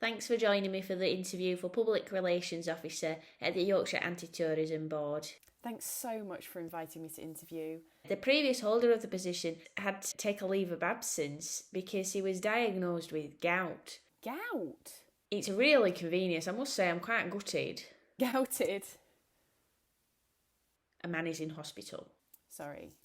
Thanks for joining me for the interview for Public Relations Officer at the Yorkshire Anti-Tourism Board. Thanks so much for inviting me to interview. The previous holder of the position had to take a leave of absence because he was diagnosed with gout. Gout? It's really convenient. I must say I'm quite gutted. Gouted? A man is in hospital. Sorry.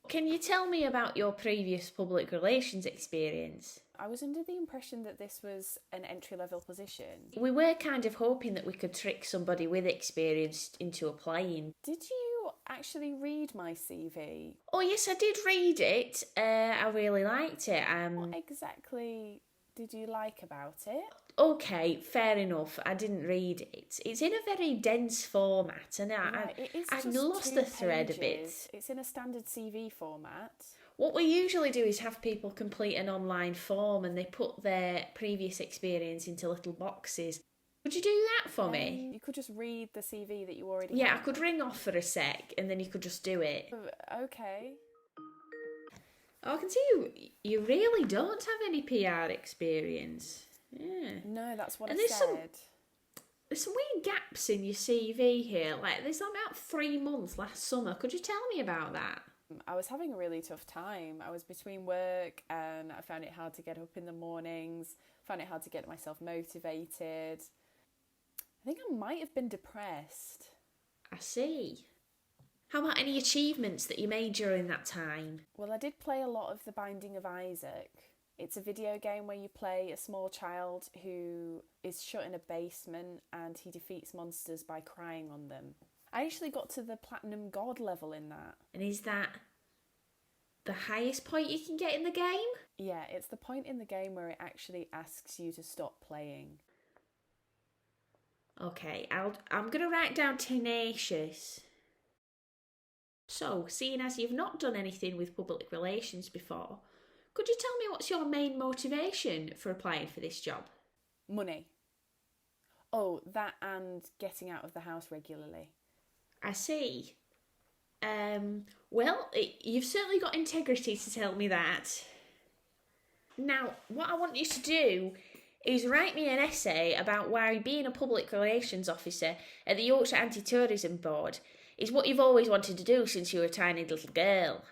Can you tell me about your previous public relations experience? I was under the impression that this was an entry-level position. We were kind of hoping that we could trick somebody with experience into applying. Did you actually read my CV? Oh yes, I did read it. I really liked it. What exactly did you like about it? Okay, fair enough. I didn't read it. It's in a very dense format, and I've lost the thread a bit. It's in a standard CV format. What we usually do is have people complete an online form and they put their previous experience into little boxes. Would you do that for me? You could just read the CV that you already Yeah, have. I could ring off for a sec and then you could just do it. Okay. Oh, I can see you really don't have any PR experience. Yeah. No, that's what And I said. There's some weird gaps in your CV here. Like, there's about 3 months last summer. Could you tell me about that? I was having a really tough time. I was between work and I found it hard to get up in the mornings, found it hard to get myself motivated. I think I might have been depressed. I see. How about any achievements that you made during that time? Well, I did play a lot of The Binding of Isaac. It's a video game where you play a small child who is shut in a basement and he defeats monsters by crying on them. I actually got to the Platinum God level in that. And is that the highest point you can get in the game? Yeah, it's the point in the game where it actually asks you to stop playing. Okay, I'm going to write down tenacious. So, seeing as you've not done anything with public relations before, could you tell me what's your main motivation for applying for this job? Money. Oh, that and getting out of the house regularly. I see. Well, you've certainly got integrity to tell me that. Now, what I want you to do is write me an essay about why being a public relations officer at the Yorkshire Anti-Tourism Board is what you've always wanted to do since you were a tiny little girl.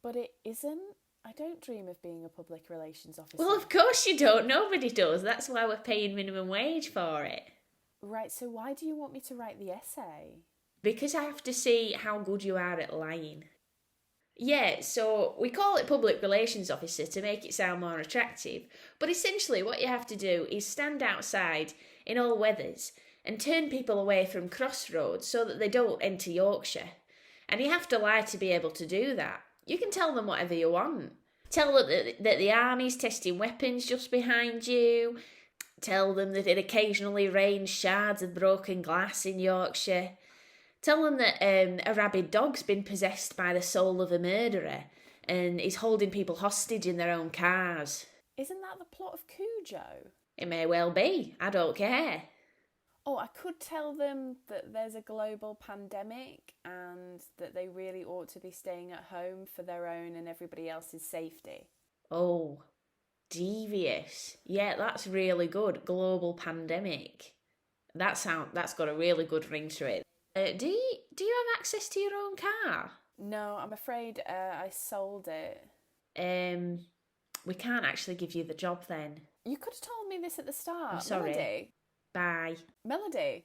But it isn't. I don't dream of being a public relations officer. Well, of course you don't. Nobody does. That's why we're paying minimum wage for it. Right, so why do you want me to write the essay? Because I have to see how good you are at lying. Yeah, so we call it public relations officer to make it sound more attractive, but essentially what you have to do is stand outside in all weathers and turn people away from crossroads so that they don't enter Yorkshire. And you have to lie to be able to do that. You can tell them whatever you want. Tell them that the army's testing weapons just behind you. Tell them that it occasionally rains shards of broken glass in Yorkshire. Tell them that a rabid dog's been possessed by the soul of a murderer and is holding people hostage in their own cars. Isn't that the plot of Cujo? It may well be. I don't care. Oh, I could tell them that there's a global pandemic and that they really ought to be staying at home for their own and everybody else's safety. Oh, devious. Yeah, that's really good. Global pandemic. That's got a really good ring to it. Do you have access to your own car? No, I'm afraid I sold it. We can't actually give you the job then. You could have told me this at the start. I'm sorry. Melody. Bye. Melody.